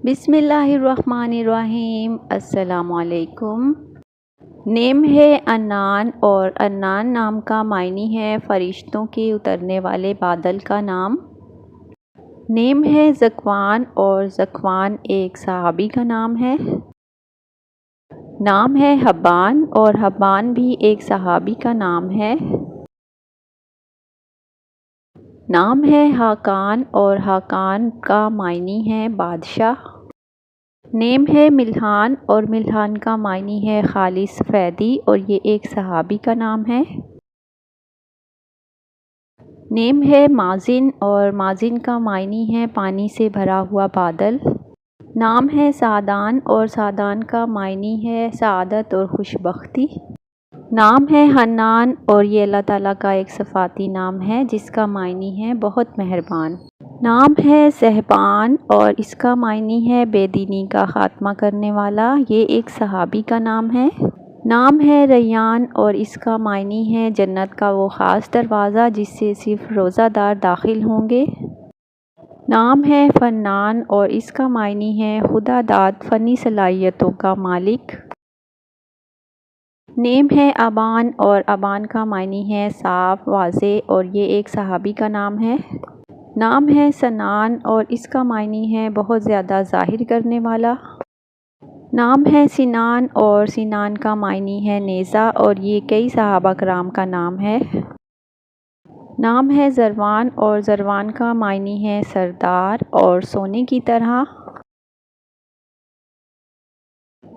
بسم اللہ الرحمن الرحیم۔ السلام علیکم۔ نیم ہے عنان، اور عنان نام کا معنی ہے فرشتوں کے اترنے والے بادل کا نام۔ نیم ہے ذکوان، اور ذکوان ایک صحابی کا نام ہے۔ نام ہے حبان، اور حبان بھی ایک صحابی کا نام ہے۔ نام ہے حاکان، اور حاکان کا معنی ہے بادشاہ۔ نیم ہے ملحان، اور ملحان کا معنی ہے خالص فیدی، اور یہ ایک صحابی کا نام ہے۔ نیم ہے مازن، اور مازن کا معنی ہے پانی سے بھرا ہوا بادل۔ نام ہے سعدان، اور سعدان کا معنی ہے سعادت اور خوش بختی۔ نام ہے حنان، اور یہ اللہ تعالیٰ کا ایک صفاتی نام ہے جس کا معنی ہے بہت مہربان۔ نام ہے صہبان، اور اس کا معنی ہے بے دینی کا خاتمہ کرنے والا، یہ ایک صحابی کا نام ہے۔ نام ہے ریان، اور اس کا معنی ہے جنت کا وہ خاص دروازہ جس سے صرف روزہ دار داخل ہوں گے۔ نام ہے فنان، اور اس کا معنی ہے خدا داد فنی صلاحیتوں کا مالک۔ نیم ہے ابان، اور ابان کا معنی ہے صاف واضح، اور یہ ایک صحابی کا نام ہے۔ نام ہے سنان، اور اس کا معنی ہے بہت زیادہ ظاہر کرنے والا۔ نام ہے سنان، اور سنان کا معنی ہے نیزہ، اور یہ کئی صحابہ کرام کا نام ہے۔ نام ہے زروان، اور زروان کا معنی ہے سردار اور سونے کی طرح۔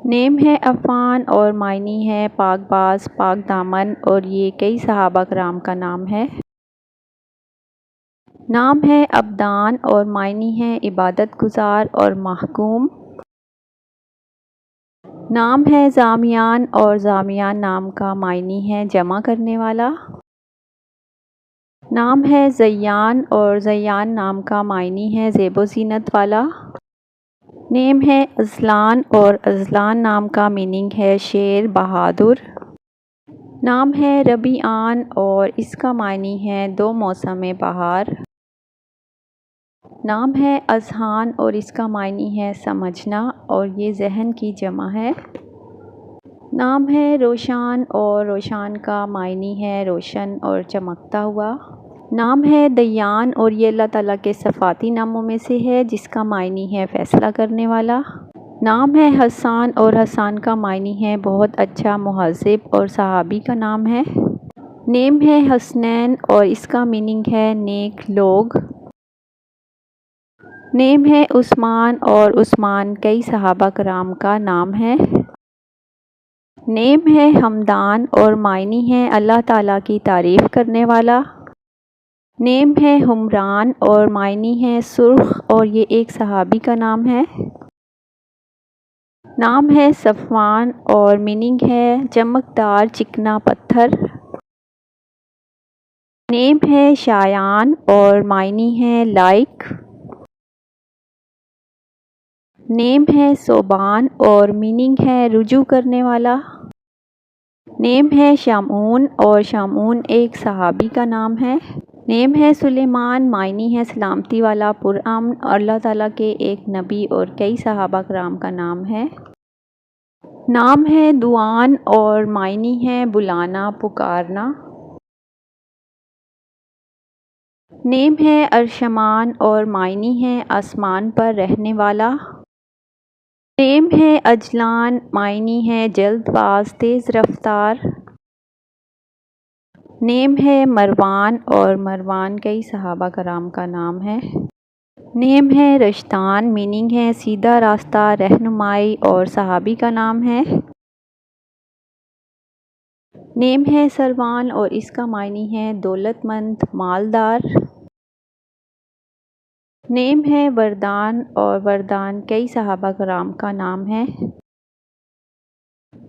نیم ہے عفان، اور معنی ہے پاک باز پاک دامن، اور یہ کئی صحابہ کرام کا نام ہے۔ نام ہے عبدان، اور معنی ہے عبادت گزار اور محکوم۔ نام ہے زامیان، اور زامیان نام کا معنی ہے جمع کرنے والا۔ نام ہے زیان، اور زیان نام کا معنی ہے زیب و زینت والا۔ نیم ہے ازلان، اور ازلان نام کا میننگ ہے شیر بہادر۔ نام ہے ربیعان، اور اس کا معنی ہے دو موسم بہار۔ نام ہے اذہان، اور اس کا معنی ہے سمجھنا، اور یہ ذہن کی جمع ہے۔ نام ہے روشان، اور روشان کا معنی ہے روشن اور چمکتا ہوا۔ نام ہے دیان، اور یہ اللہ تعالیٰ کے صفاتی ناموں میں سے ہے جس کا معنی ہے فیصلہ کرنے والا۔ نام ہے حسان، اور حسان کا معنی ہے بہت اچھا مہذب اور صحابی کا نام ہے۔ نیم ہے حسنین، اور اس کا میننگ ہے نیک لوگ۔ نیم ہے عثمان، اور عثمان کئی صحابہ کرام کا نام ہے۔ نیم ہے حمدان، اور معنی ہے اللہ تعالیٰ کی تعریف کرنے والا۔ نیم ہے حمران، اور معنی ہے سرخ، اور یہ ایک صحابی کا نام ہے۔ نام ہے صفوان، اور میننگ ہے چمکدار چکنا پتھر۔ نیم ہے شایان، اور معنی ہے لائق۔ نیم ہے صوبان، اور میننگ ہے رجوع کرنے والا۔ نیم ہے شامعون، اور شامعون ایک صحابی کا نام ہے۔ نیم ہے سلیمان، معنی ہے سلامتی والا پرامن، اور اللہ تعالیٰ کے ایک نبی اور کئی صحابہ کرام کا نام ہے۔ نام ہے دوان، اور معنی ہے بلانا پکارنا۔ نیم ہے ارشمان، اور معنی ہے آسمان پر رہنے والا۔ نیم ہے اجلان، معنی ہے جلد باز تیز رفتار۔ نیم ہے مروان، اور مروان کئی صحابہ کرام کا نام ہے۔ نیم ہے رشتان، میننگ ہے سیدھا راستہ رہنمائی اور صحابی کا نام ہے۔ نیم ہے سروان، اور اس کا معنی ہے دولت مند مالدار۔ نیم ہے وردان، اور وردان کئی صحابہ کرام کا نام ہے۔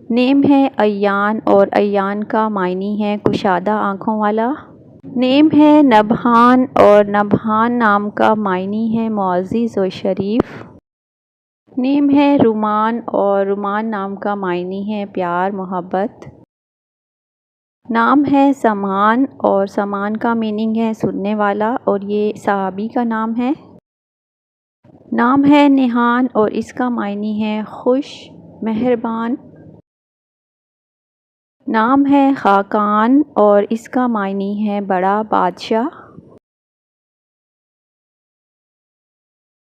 نیم ہے ایان، اور ایان کا معنی ہے کشادہ آنکھوں والا۔ نیم ہے نبہان، اور نبہان نام کا معنی ہے معزز و شریف۔ نیم ہے رومان، اور رومان نام کا معنی ہے پیار محبت۔ نام ہے سمان، اور سمان کا میننگ ہے سننے والا، اور یہ صحابی کا نام ہے۔ نام ہے نہان اور اس کا معنی ہے خوش مہربان۔ نام ہے خاقان اور اس کا معنی ہے بڑا بادشاہ۔